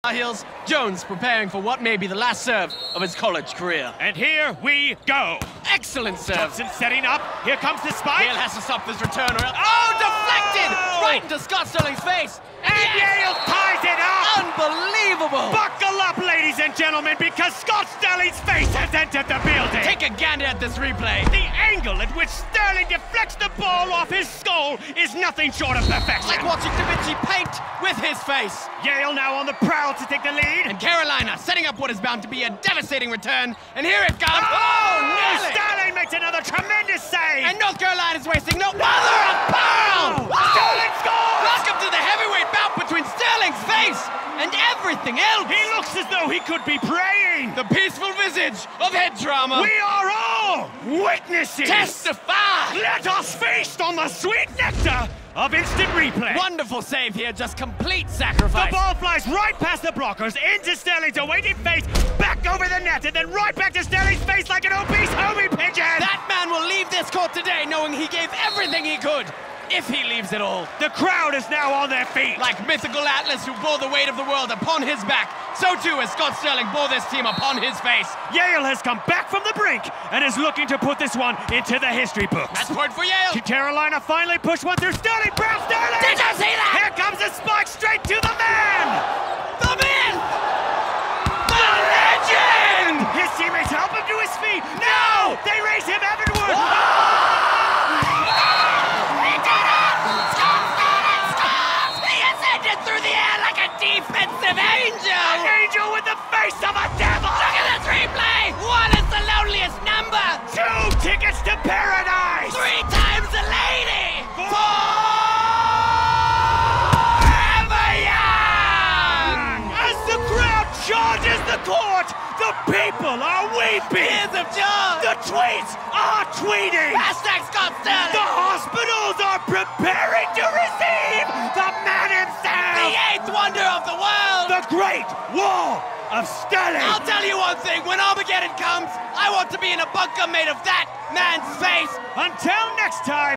Heels, Jones preparing for what may be the last serve of his college career. And here we go. Excellent serve. Thompson setting up. Here comes the spike. Yale has to stop this return. Deflected! Right into Scott Sterling's face. And Yale ties it up. Unbelievable! Buckle up, ladies and gentlemen, because Scott Sterling's face has entered the building. Take a gander at this replay. The angle at which Sterling deflects the ball off his skull is nothing short of perfection. Like watching Da Vinci paint with his face. Yale now on the prowl to take the lead. And Carolina setting up what is bound to be a devastating return. And here it comes. Nearly! Sterling makes another tremendous save. And North Carolina's wasting no mother of pearl! Sterling scores! Welcome to the heavyweight bout between Sterling's face and everything else. He looks as though he could be praying. The peaceful visage of head trauma. We are all witnesses. Testify! Let us feast on the sweet nectar of instant replay. Wonderful save here, just complete sacrifice. The ball flies right past the blockers, into Sterling's awaiting face, back over the net, and then right back to Sterling's face like an obese homie pigeon. That man will leave this court today knowing he gave everything he could, if he leaves at all. The crowd is now on their feet. Like mythical Atlas who bore the weight of the world upon his back, so too as Scott Sterling bore this team upon his face. Yale has come back from the brink and is looking to put this one into the history books. That's point for Yale. Carolina finally pushed one through Sterling. Brown Sterling! Did you see that? Here comes a spike straight to the man! The man! The legend! His teammates help him to his feet. No! They raise him heavenward! He did it! Scott Sterling scores! He ascended through the air like a defensive angel! An angel with the face of a devil! Look at this replay! One is the loneliest number! 2 tickets to paradise! 3 times a lady! 4 As the crowd charges the court, the people are weeping! Tears of joy! The tweets are tweeting! Hashtag Scott The Sterling! hospitals are preparing to receive the man himself! The 8th wonder of the world! The Great Wall of Sterling! I'll tell you one thing, when Armageddon comes, I want to be in a bunker made of that man's face! Until next time!